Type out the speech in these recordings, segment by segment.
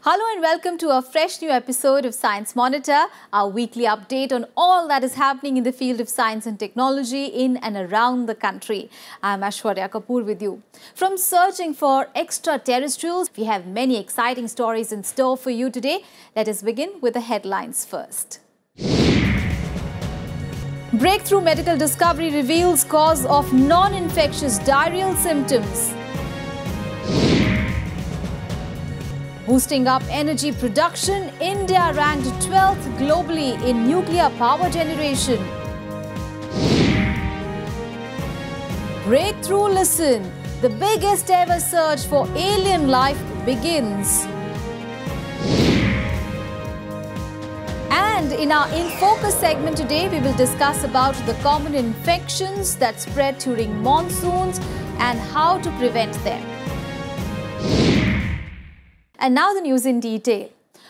Hello and welcome to a fresh new episode of Science Monitor, our weekly update on all that is happening in the field of science and technology in and around the country. I'm Aishwarya Kapoor with you. From searching for extraterrestrials, we have many exciting stories in store for you today. Let us begin with the headlines first. Breakthrough medical discovery reveals cause of non-infectious diarrheal symptoms. Boosting up energy production, India ranked 12th globally in nuclear power generation. Breakthrough listen, the biggest ever search for alien life begins. And in our In Focus segment today, we will discuss about the common infections that spread during monsoons and how to prevent them. And now the news in detail.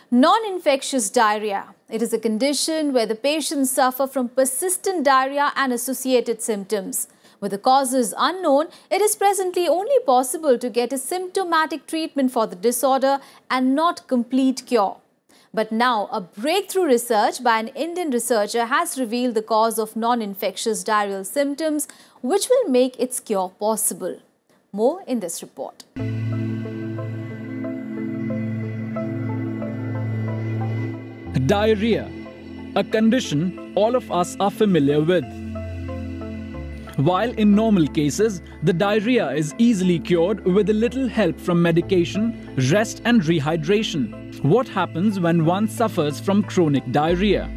Non-infectious diarrhea. It is a condition where the patients suffer from persistent diarrhea and associated symptoms. With the causes unknown, it is presently only possible to get a symptomatic treatment for the disorder and not complete cure. But now, a breakthrough research by an Indian researcher has revealed the cause of non-infectious diarrheal symptoms, which will make its cure possible. More in this report. Diarrhea, a condition all of us are familiar with. While in normal cases, the diarrhea is easily cured with a little help from medication, rest and rehydration. What happens when one suffers from chronic diarrhea?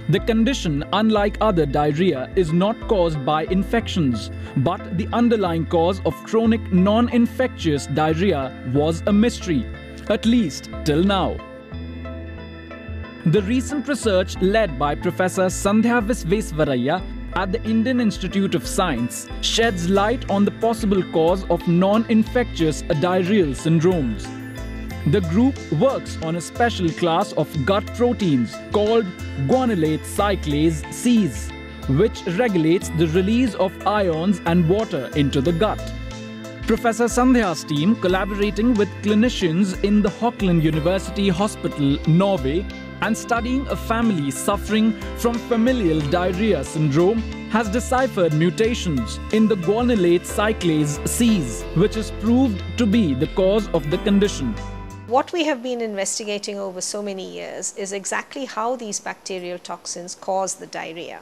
The condition, unlike other diarrhea, is not caused by infections, but the underlying cause of chronic non-infectious diarrhea was a mystery, at least till now. The recent research led by Professor Sandhya Visvesvaraya at the Indian Institute of Science sheds light on the possible cause of non-infectious diarrheal syndromes. The group works on a special class of gut proteins called guanylate cyclase Cs, which regulates the release of ions and water into the gut. Professor Sandhya's team, collaborating with clinicians in the Haukeland University Hospital, Norway, and studying a family suffering from familial diarrhea syndrome, has deciphered mutations in the guanylate cyclase Cs, which is proved to be the cause of the condition. What we have been investigating over so many years is exactly how these bacterial toxins cause the diarrhea.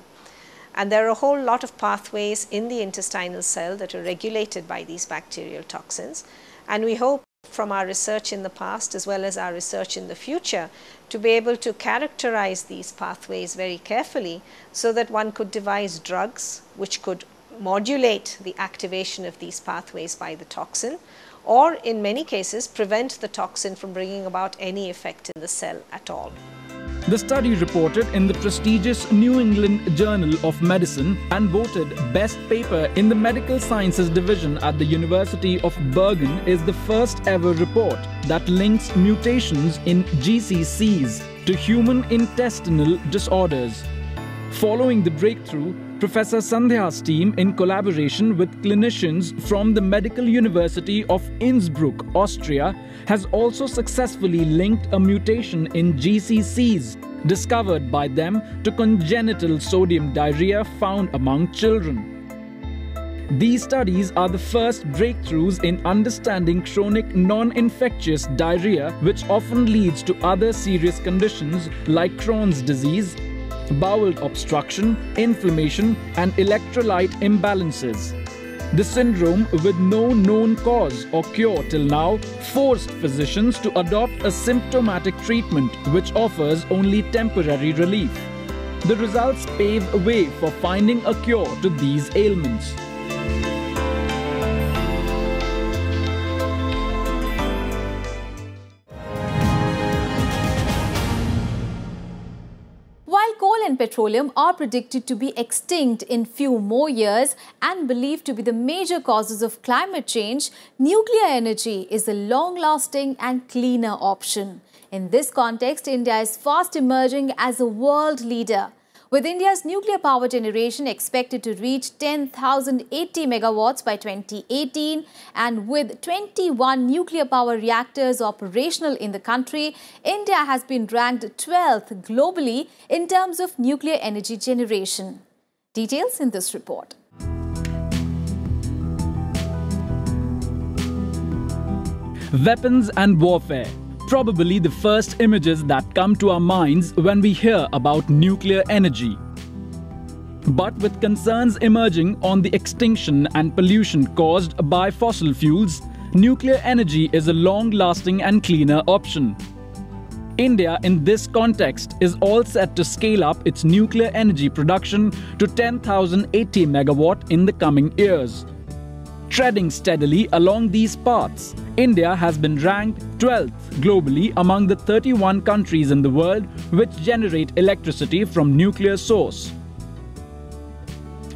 And there are a whole lot of pathways in the intestinal cell that are regulated by these bacterial toxins. And we hope from our research in the past as well as our research in the future to be able to characterize these pathways very carefully so that one could devise drugs which could modulate the activation of these pathways by the toxin, or in many cases prevent the toxin from bringing about any effect in the cell at all. The study, reported in the prestigious New England Journal of Medicine and voted Best Paper in the Medical Sciences Division at the University of Bergen, is the first ever report that links mutations in GCCs to human intestinal disorders. Following the breakthrough, Professor Sandhya's team, in collaboration with clinicians from the Medical University of Innsbruck, Austria, has also successfully linked a mutation in GCCs discovered by them to congenital sodium diarrhea found among children. These studies are the first breakthroughs in understanding chronic non-infectious diarrhea, which often leads to other serious conditions like Crohn's disease, bowel obstruction, inflammation, and electrolyte imbalances. The syndrome, with no known cause or cure till now, forced physicians to adopt a symptomatic treatment which offers only temporary relief. The results pave a way for finding a cure to these ailments. And petroleum are predicted to be extinct in few more years and believed to be the major causes of climate change, nuclear energy is a long-lasting and cleaner option. In this context, India is fast emerging as a world leader. With India's nuclear power generation expected to reach 10,080 megawatts by 2018 and with 21 nuclear power reactors operational in the country, India has been ranked 12th globally in terms of nuclear energy generation. Details in this report. Weapons and warfare. Probably the first images that come to our minds when we hear about nuclear energy. But with concerns emerging on the extinction and pollution caused by fossil fuels, nuclear energy is a long-lasting and cleaner option. India, in this context, is all set to scale up its nuclear energy production to 10,080 megawatt in the coming years. Treading steadily along these paths, India has been ranked 12th globally among the 31 countries in the world which generate electricity from nuclear source.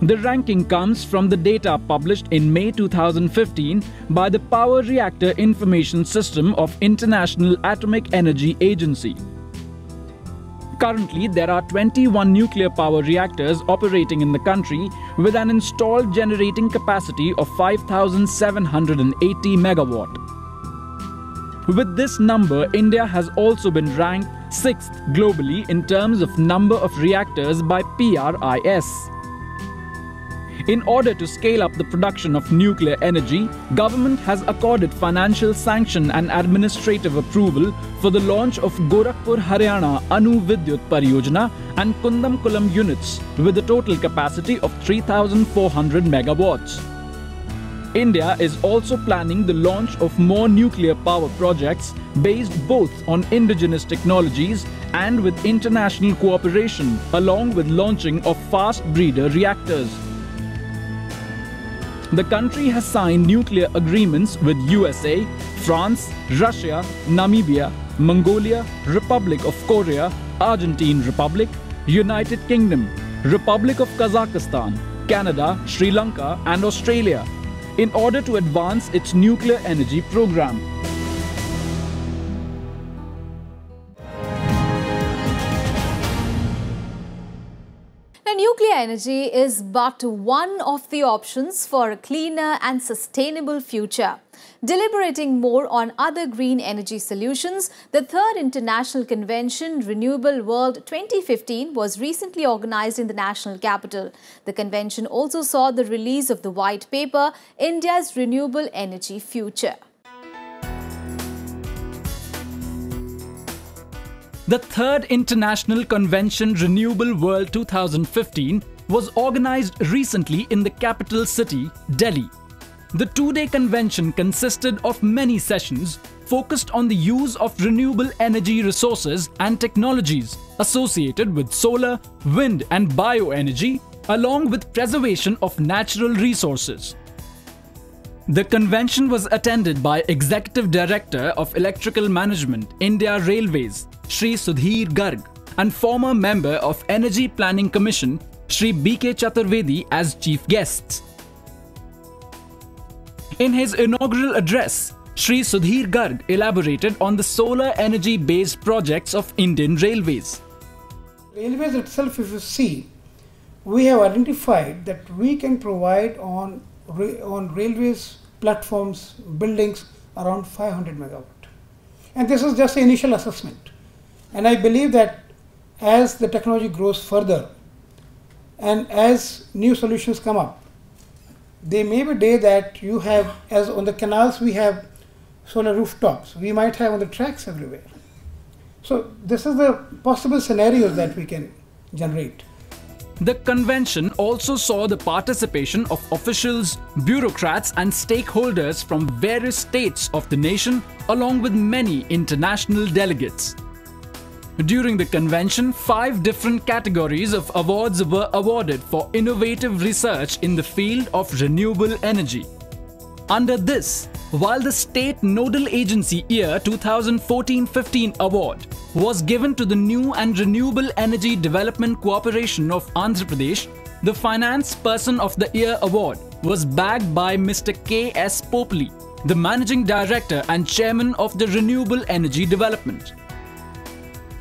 The ranking comes from the data published in May 2015 by the Power Reactor Information System of International Atomic Energy Agency. Currently, there are 21 nuclear power reactors operating in the country with an installed generating capacity of 5,780 megawatt. With this number, India has also been ranked 6th globally in terms of number of reactors by PRIS. In order to scale up the production of nuclear energy, government has accorded financial sanction and administrative approval for the launch of Gorakhpur Haryana Anu Vidyut Pariyojana and Kundamkulam units with a total capacity of 3,400 megawatts. India is also planning the launch of more nuclear power projects based both on indigenous technologies and with international cooperation, along with launching of fast breeder reactors. The country has signed nuclear agreements with USA, France, Russia, Namibia, Mongolia, Republic of Korea, Argentine Republic, United Kingdom, Republic of Kazakhstan, Canada, Sri Lanka and Australia in order to advance its nuclear energy program. Nuclear energy is but one of the options for a cleaner and sustainable future. Deliberating more on other green energy solutions, the 3rd International Convention Renewable World 2015 was recently organized in the national capital. The convention also saw the release of the white paper, India's Renewable Energy Future. The 3rd International Convention Renewable World 2015 was organized recently in the capital city, Delhi. The two-day convention consisted of many sessions focused on the use of renewable energy resources and technologies associated with solar, wind and bioenergy, along with preservation of natural resources. The convention was attended by Executive Director of Electrical Management, India Railways, Shri Sudhir Garg, and former member of Energy Planning Commission, Shri B.K. Chaturvedi as chief guests. In his inaugural address, Shri Sudhir Garg elaborated on the solar energy-based projects of Indian Railways. Railways itself, if you see, we have identified that we can provide on railways platforms, buildings around 500 megawatt. And this is just the initial assessment. And I believe that as the technology grows further and as new solutions come up, there may be a day that you have, as on the canals we have solar rooftops, we might have on the tracks everywhere. So this is the possible scenarios that we can generate. The convention also saw the participation of officials, bureaucrats and stakeholders from various states of the nation, along with many international delegates. During the convention, 5 different categories of awards were awarded for innovative research in the field of renewable energy. Under this, while the State Nodal Agency Year 2014-15 award was given to the New and Renewable Energy Development Corporation of Andhra Pradesh, the Finance Person of the Year award was bagged by Mr. K.S. Popli, the Managing Director and Chairman of the Renewable Energy Development.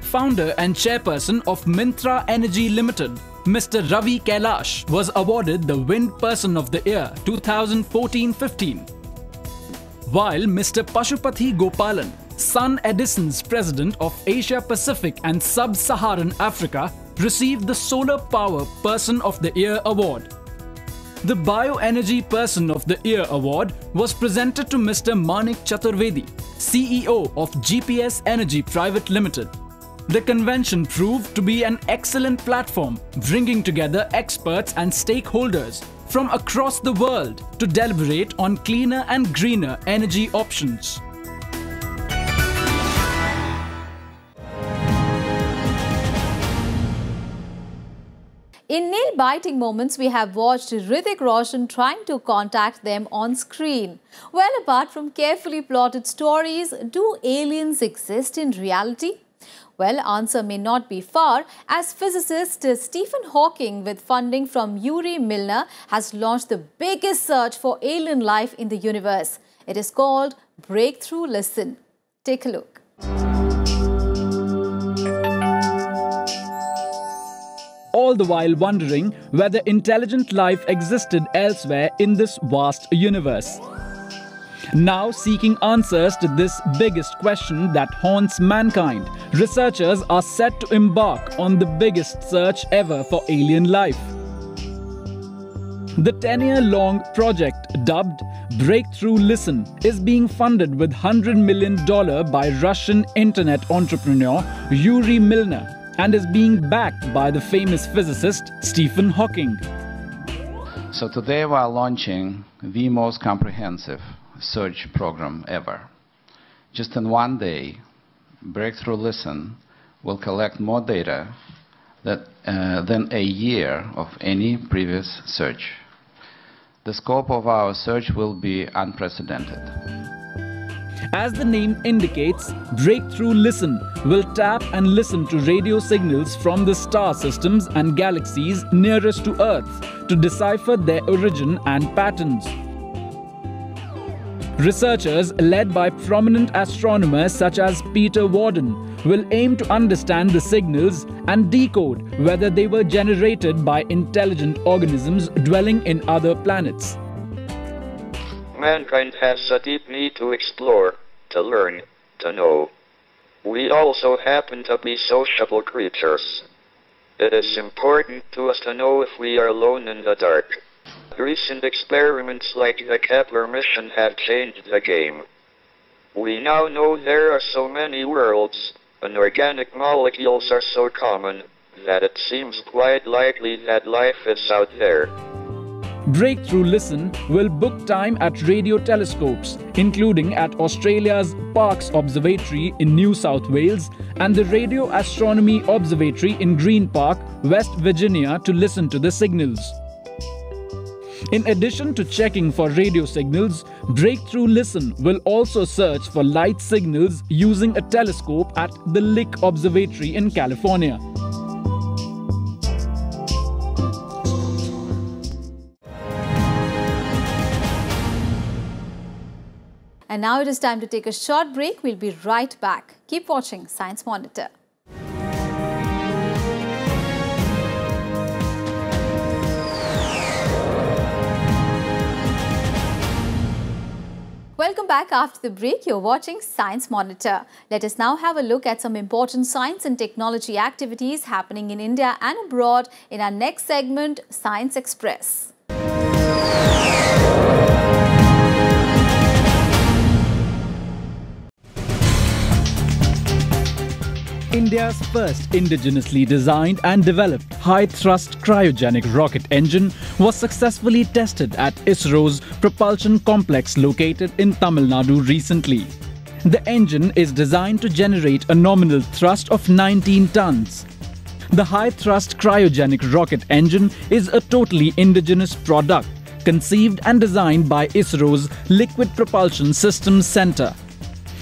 Founder and chairperson of Mintra Energy Limited, Mr. Ravi Kailash was awarded the Wind Person of the Year 2014-15. While Mr. Pashupati Gopalan, Sun Edison's president of Asia Pacific and Sub-Saharan Africa, received the Solar Power Person of the Year award. The Bioenergy Person of the Year award was presented to Mr. Manik Chaturvedi, CEO of GPS Energy Private Limited. The convention proved to be an excellent platform, bringing together experts and stakeholders from across the world to deliberate on cleaner and greener energy options. In nail-biting moments, we have watched Hrithik Roshan trying to contact them on screen. Well, apart from carefully plotted stories, do aliens exist in reality? Well, answer may not be far, as physicist Stephen Hawking, with funding from Yuri Milner, has launched the biggest search for alien life in the universe. It is called Breakthrough Listen. Take a look. All the while wondering whether intelligent life existed elsewhere in this vast universe. Now seeking answers to this biggest question that haunts mankind, researchers are set to embark on the biggest search ever for alien life. The 10-year-long project, dubbed Breakthrough Listen, is being funded with $100 million by Russian internet entrepreneur Yuri Milner, and is being backed by the famous physicist Stephen Hawking. So today we are launching the most comprehensive search program ever. Just in one day, Breakthrough Listen will collect more data than a year of any previous search. The scope of our search will be unprecedented. As the name indicates, Breakthrough Listen will tap and listen to radio signals from the star systems and galaxies nearest to Earth to decipher their origin and patterns. Researchers led by prominent astronomers such as Peter Warden will aim to understand the signals and decode whether they were generated by intelligent organisms dwelling in other planets. Mankind has a deep need to explore, to learn, to know. We also happen to be sociable creatures. It is important to us to know if we are alone in the dark. Recent experiments like the Kepler mission have changed the game. We now know there are so many worlds, and organic molecules are so common, that it seems quite likely that life is out there. Breakthrough Listen will book time at radio telescopes, including at Australia's Parkes Observatory in New South Wales and the Radio Astronomy Observatory in Green Park, West Virginia, to listen to the signals. In addition to checking for radio signals, Breakthrough Listen will also search for light signals using a telescope at the Lick Observatory in California. And now it is time to take a short break. We'll be right back. Keep watching Science Monitor. Welcome back after the break. You're watching Science Monitor. Let us now have a look at some important science and technology activities happening in India and abroad in our next segment, Science Express. India's first indigenously designed and developed high-thrust cryogenic rocket engine was successfully tested at ISRO's propulsion complex located in Tamil Nadu recently. The engine is designed to generate a nominal thrust of 19 tons. The high-thrust cryogenic rocket engine is a totally indigenous product, conceived and designed by ISRO's Liquid Propulsion Systems Center.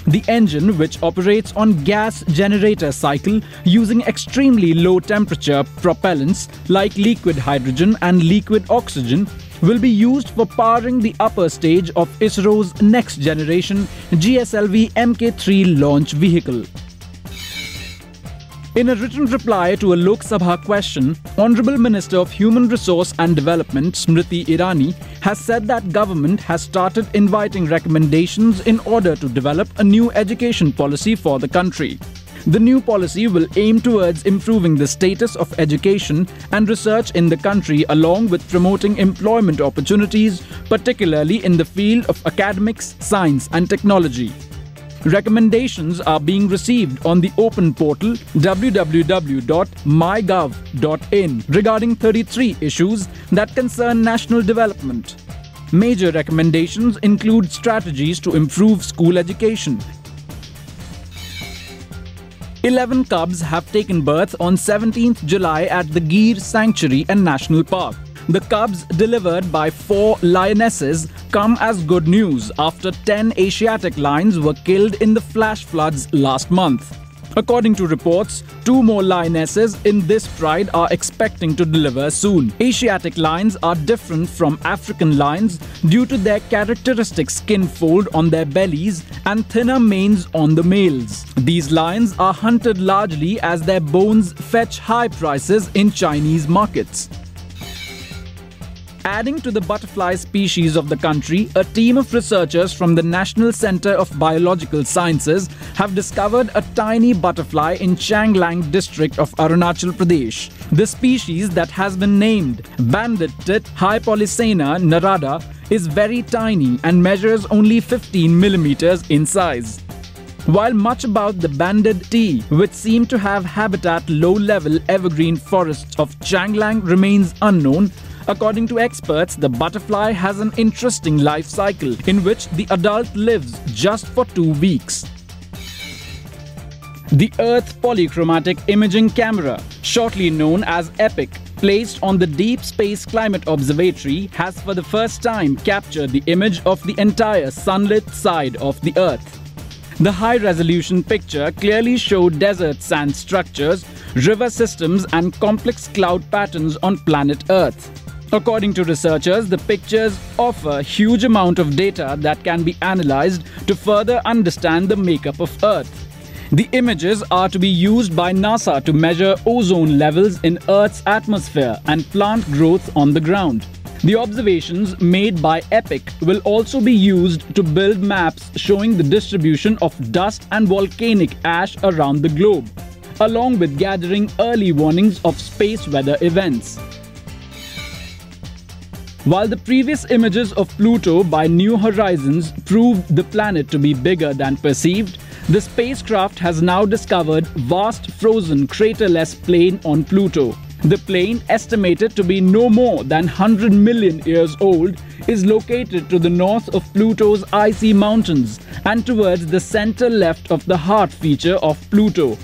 The engine, which operates on gas generator cycle using extremely low temperature propellants like liquid hydrogen and liquid oxygen, will be used for powering the upper stage of ISRO's next generation GSLV Mk3 launch vehicle. In a written reply to a Lok Sabha question, Honorable Minister of Human Resource and Development Smriti Irani has said that government has started inviting recommendations in order to develop a new education policy for the country. The new policy will aim towards improving the status of education and research in the country, along with promoting employment opportunities, particularly in the field of academics, science and technology. Recommendations are being received on the open portal www.mygov.in regarding 33 issues that concern national development. Major recommendations include strategies to improve school education. 11 cubs have taken birth on 17th July at the Gir Sanctuary and National Park. The cubs delivered by 4 lionesses come as good news after 10 Asiatic lions were killed in the flash floods last month. According to reports, 2 more lionesses in this pride are expecting to deliver soon. Asiatic lions are different from African lions due to their characteristic skin fold on their bellies and thinner manes on the males. These lions are hunted largely as their bones fetch high prices in Chinese markets. Adding to the butterfly species of the country, a team of researchers from the National Centre of Biological Sciences have discovered a tiny butterfly in Changlang district of Arunachal Pradesh. The species, that has been named banded tit Hypolycena narada, is very tiny and measures only 15 millimeters in size. While much about the banded tea, which seem to have habitat low-level evergreen forests of Changlang, remains unknown, according to experts, the butterfly has an interesting life cycle in which the adult lives just for 2 weeks. The Earth Polychromatic Imaging Camera, shortly known as EPIC, placed on the Deep Space Climate Observatory, has for the first time captured the image of the entire sunlit side of the Earth. The high-resolution picture clearly showed desert sand structures, river systems and complex cloud patterns on planet Earth. According to researchers, the pictures offer a huge amount of data that can be analyzed to further understand the makeup of Earth. The images are to be used by NASA to measure ozone levels in Earth's atmosphere and plant growth on the ground. The observations made by EPIC will also be used to build maps showing the distribution of dust and volcanic ash around the globe, along with gathering early warnings of space weather events. While the previous images of Pluto by New Horizons proved the planet to be bigger than perceived, the spacecraft has now discovered vast frozen craterless plain on Pluto. The plain, estimated to be no more than 100 million years old, is located to the north of Pluto's icy mountains and towards the center left of the heart feature of Pluto.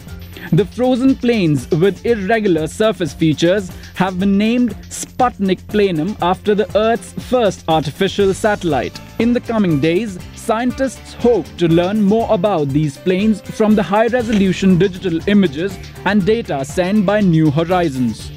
The frozen plains with irregular surface features have been named Sputnik Planum after the Earth's first artificial satellite. In the coming days, scientists hope to learn more about these plains from the high-resolution digital images and data sent by New Horizons.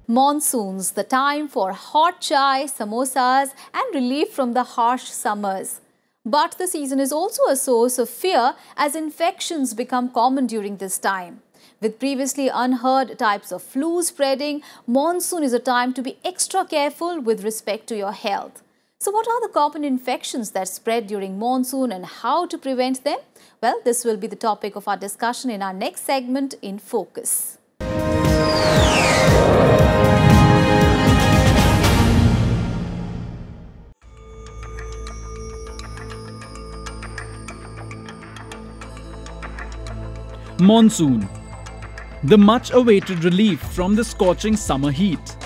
Monsoons, the time for hot chai, samosas and relief from the harsh summers. But the season is also a source of fear as infections become common during this time. With previously unheard types of flu spreading, monsoon is a time to be extra careful with respect to your health. So what are the common infections that spread during monsoon and how to prevent them? Well, this will be the topic of our discussion in our next segment, In Focus. Monsoon, the much-awaited relief from the scorching summer heat.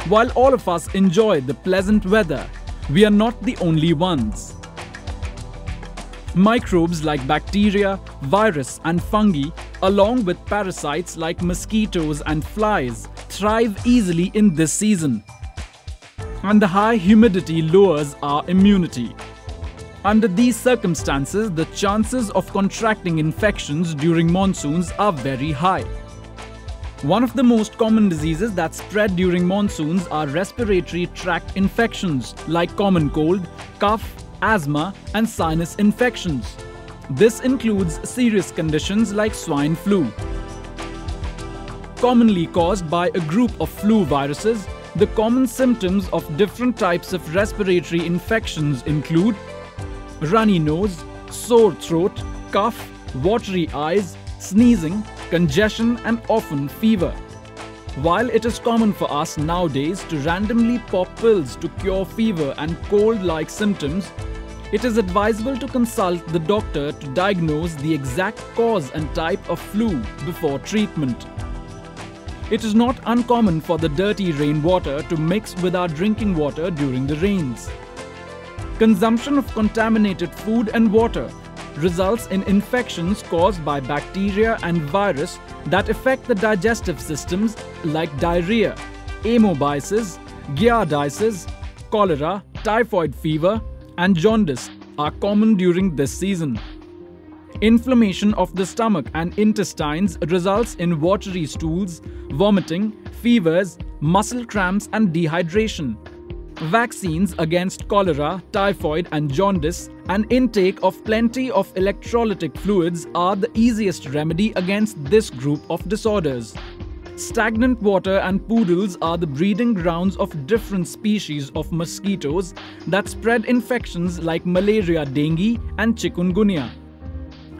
While all of us enjoy the pleasant weather, we are not the only ones. Microbes like bacteria, virus and fungi, along with parasites like mosquitoes and flies, thrive easily in this season. And the high humidity lowers our immunity. Under these circumstances, the chances of contracting infections during monsoons are very high. One of the most common diseases that spread during monsoons are respiratory tract infections like common cold, cough, asthma, and sinus infections. This includes serious conditions like swine flu. Commonly caused by a group of flu viruses, the common symptoms of different types of respiratory infections include runny nose, sore throat, cough, watery eyes, sneezing, congestion, and often fever. While it is common for us nowadays to randomly pop pills to cure fever and cold-like symptoms, it is advisable to consult the doctor to diagnose the exact cause and type of flu before treatment. It is not uncommon for the dirty rainwater to mix with our drinking water during the rains. Consumption of contaminated food and water results in infections caused by bacteria and virus that affect the digestive systems like diarrhea, amoebiasis, giardiasis, cholera, typhoid fever, and jaundice are common during this season. Inflammation of the stomach and intestines results in watery stools, vomiting, fevers, muscle cramps, and dehydration. Vaccines against cholera, typhoid, and jaundice and intake of plenty of electrolytic fluids are the easiest remedy against this group of disorders. Stagnant water and poodles are the breeding grounds of different species of mosquitoes that spread infections like malaria, dengue, and chikungunya.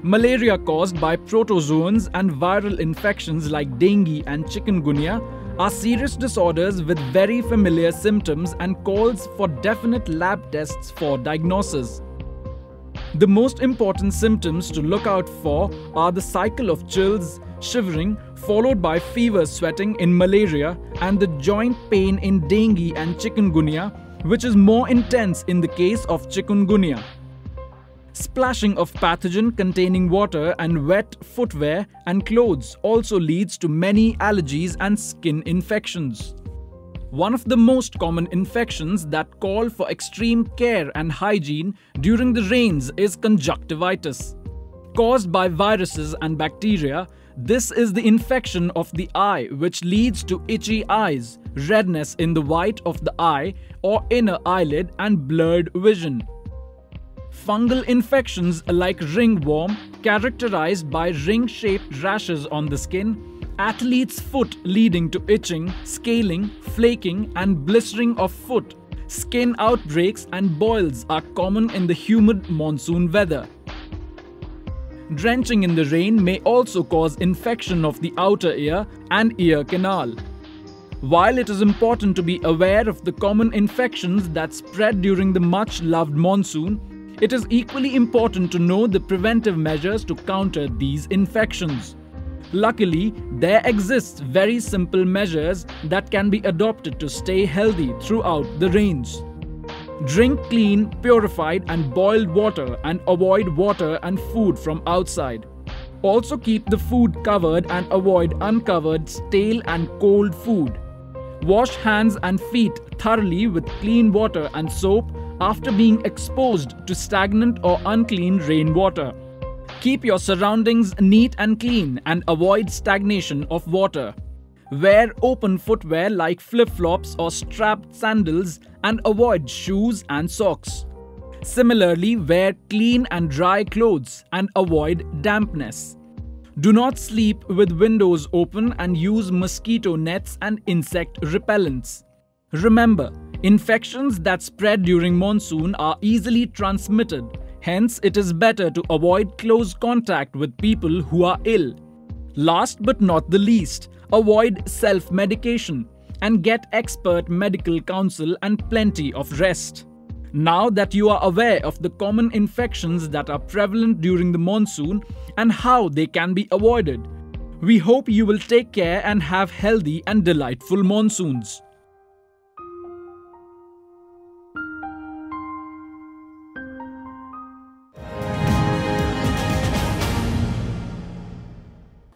Malaria caused by protozoans and viral infections like dengue and chikungunya are serious disorders with very familiar symptoms and calls for definite lab tests for diagnosis. The most important symptoms to look out for are the cycle of chills, shivering, followed by fever sweating in malaria, and the joint pain in dengue and chikungunya, which is more intense in the case of chikungunya. Splashing of pathogen containing water and wet footwear and clothes also leads to many allergies and skin infections. One of the most common infections that call for extreme care and hygiene during the rains is conjunctivitis. Caused by viruses and bacteria, this is the infection of the eye which leads to itchy eyes, redness in the white of the eye or inner eyelid, and blurred vision. Fungal infections like ringworm, characterized by ring-shaped rashes on the skin, athlete's foot leading to itching, scaling, flaking, and blistering of foot, skin outbreaks, and boils are common in the humid monsoon weather. Drenching in the rain may also cause infection of the outer ear and ear canal. While it is important to be aware of the common infections that spread during the much-loved monsoon, it is equally important to know the preventive measures to counter these infections. Luckily, there exists very simple measures that can be adopted to stay healthy throughout the rains. Drink clean, purified and boiled water and avoid water and food from outside. Also keep the food covered and avoid uncovered, stale and cold food. Wash hands and feet thoroughly with clean water and soap after being exposed to stagnant or unclean rainwater. Keep your surroundings neat and clean and avoid stagnation of water. Wear open footwear like flip-flops or strapped sandals and avoid shoes and socks. Similarly, wear clean and dry clothes and avoid dampness. Do not sleep with windows open and use mosquito nets and insect repellents. Remember, infections that spread during monsoon are easily transmitted. Hence, it is better to avoid close contact with people who are ill. Last but not the least, avoid self-medication and get expert medical counsel and plenty of rest. Now that you are aware of the common infections that are prevalent during the monsoon and how they can be avoided, we hope you will take care and have healthy and delightful monsoons.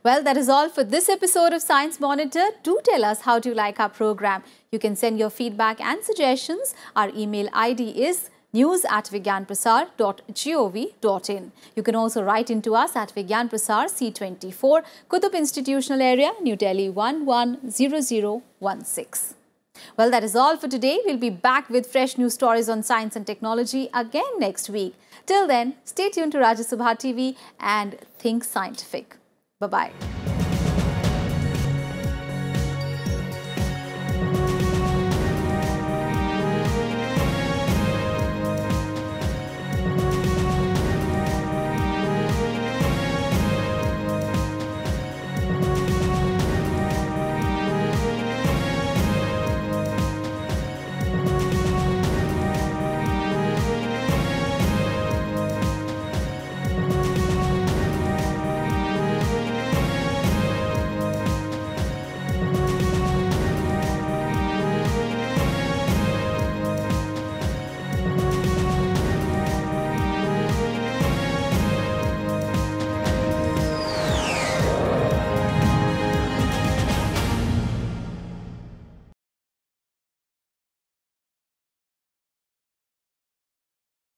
Well, that is all for this episode of Science Monitor. Do tell us how do you like our program. You can send your feedback and suggestions. Our email ID is news@vigyanprasar.gov.in. You can also write into us at Vigyan Prasar C24, Qutub Institutional Area, New Delhi 110016. Well, that is all for today. We'll be back with fresh news stories on science and technology again next week. Till then, stay tuned to Rajya Subha TV and think scientific. Bye-bye.